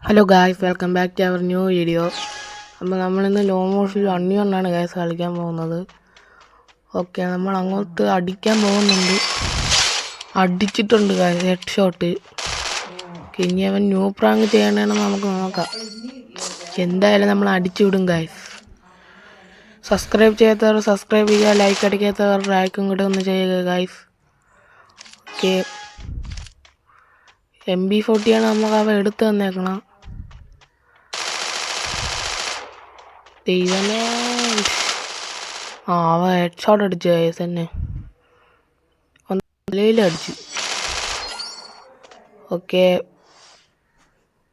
Hello guys, welcome back to our new video. അപ്പോൾ നമ്മളിന്ന് law മോഷനിൽ അണ്ണിയൊണ്ടാണ് guys കളിക്കാൻ പോകുന്നത്. ഓക്കെ, നമ്മൾ അങ്ങോട്ട് അടിക്കാൻ പോകുന്നുണ്ട്. അടിച്ചിട്ടുണ്ട് ഗായ്സ്, ഹെഡ് ഷോട്ട്. ഇനി അവൻ ന്യൂ പ്രാങ്ക് ചെയ്യണമെന്ന് നമുക്ക് നോക്കാം. എന്തായാലും നമ്മൾ അടിച്ചു വിടും ഗായ്സ്. സബ്സ്ക്രൈബ് ചെയ്യാത്തവർ സബ്സ്ക്രൈബ് ചെയ്യുക, ലൈക്ക് അടിക്കാത്തവർ ലൈക്കും കൂടെ ഒന്ന് ചെയ്യുക ഗായ്സ്. ഓക്കെ, MB40 നമുക്ക് അവ എടുത്ത് തന്നേക്കണം. ദൈവമേ, അവ ഹെഡ് ഷോട്ട് അടിച്ചു ഗൈസ്. തന്നെ അടിച്ചു. ഓക്കെ,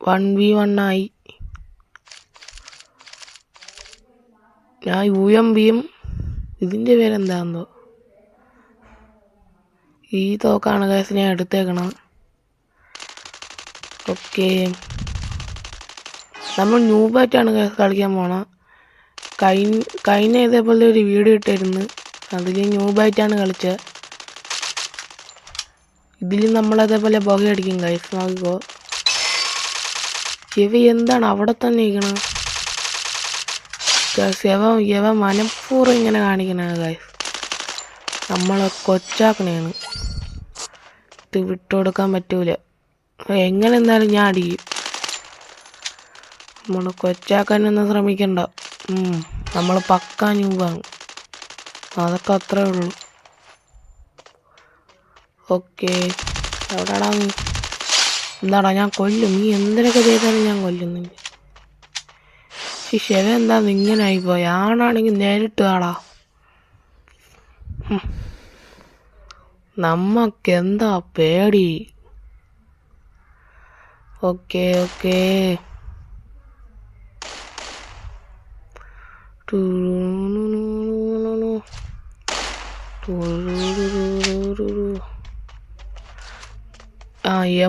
1v1 ആയി. ഞാൻ UMBയും ഇതിൻ്റെ പേരെന്താണെന്നോ ഈ തോക്കാണ് ഗൈസ് ഞാൻ എടുത്തേക്കണം. ഓക്കെ, നമ്മൾ ന്യൂബായിട്ടാണ് ഗൈസ് കളിക്കാൻ പോണത്. കഴിഞ്ഞ ഇതേപോലെ ഒരു വീഡിയോ ഇട്ടായിരുന്നു, അതിൽ ന്യൂബായിട്ടാണ് കളിച്ചത്. ഇതിൽ നമ്മളതേപോലെ പുകയടിക്കും ഗൈസ്. നോക്കിക്കോ, എന്താണ് അവിടെ തന്നെ ഇരിക്കണം ഗൈസ്. യവ മനഃപൂർവ്വം ഇങ്ങനെ കാണിക്കണ ഗൈസ്, നമ്മളെ കൊച്ചാക്കണയാണ്. ഇത് വിട്ടുകൊടുക്കാൻ പറ്റൂല. എങ്ങനെ എന്തായാലും ഞാൻ അടിക്കും. നമ്മൾ കൊച്ചാക്കാനൊന്നും ശ്രമിക്കണ്ട. നമ്മൾ പക്കാ ന്യൂബാണ്, അതൊക്കെ അത്രേ ഉള്ളൂ. ഓക്കെ, എവിടെടാ നീ? എന്താടാ, ഞാൻ കൊല്ലും. നീ എന്തിനൊക്കെ ചെയ്താലും ഞാൻ കൊല്ലുന്നു. ശിവ എന്താ ഇങ്ങനെ ആയിപ്പോയി? ആണാണെങ്കിൽ നേരിട്ട് ആടാ. നമ്മക്കെന്താ പേടി? ഓക്കെ ഓക്കെ,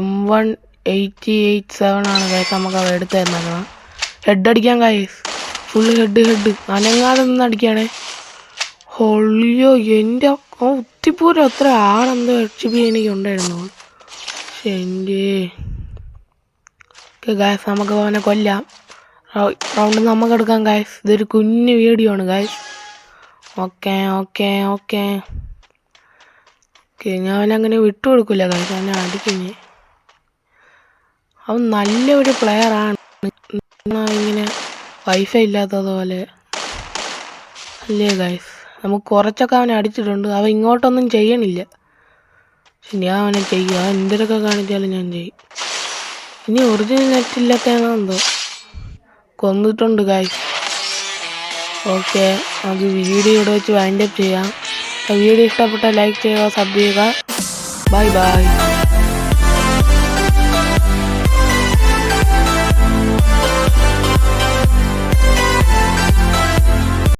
M1887 ആണ് ഗൈസ് നമുക്ക് അവ എടുത്ത് തന്നേക്കണം. ഹെഡ് അടിക്കാൻ ഗൈസ്, ഫുള്ള് ഹെഡ് അനങ്ങാതെ നിന്ന് അടിക്കുകയാണേ. ഹൊള്ളിയോ, എൻ്റെ ഒത്തിപ്പൂരം അത്ര ആളെന്തോ HP എനിക്ക് ഉണ്ടായിരുന്നു. എൻ്റെ ഗൈസ്, നമുക്ക് അവനെ കൊല്ലാം. റൗണ്ട് നമുക്ക് എടുക്കാം ഗൈസ്. ഇതൊരു കുഞ്ഞു വീഡിയോ ആണ് guys. Okay okay okay okay, ഞാൻ അവനങ്ങനെ വിട്ടുകൊടുക്കില്ല ഗൈസ്. അവനെ അടിക്കുന്നേ. അവൻ നല്ലൊരു പ്ലെയറാണ്. ഇങ്ങനെ വൈഫൈ ഇല്ലാത്തതുപോലെ അല്ലേ ഗൈസ്. നമുക്ക് കുറച്ചൊക്കെ അവനെ അടിച്ചിട്ടുണ്ട്. അവൻ ഇങ്ങോട്ടൊന്നും ചെയ്യണില്ല, പക്ഷെ ഞാൻ അവനെ ചെയ്യും. അവൻ എന്തൊക്കെ കാണിച്ചാലും ഞാൻ ചെയ്യും. ഇനി ഒറിജിനൽ നെറ്റില്ലാത്തതാണോ എന്തോ കൊന്നിട്ടുണ്ട് ഗൈസ്. ഓക്കെ, നമുക്ക് വീഡിയോ ഇവിടെ വെച്ച് വൈൻഡപ്പ് ചെയ്യാം. വീഡിയോ ഇഷ്ടപ്പെട്ടാൽ ലൈക്ക് ചെയ്യുക, സബ് ചെയ്യുക. Bye bye.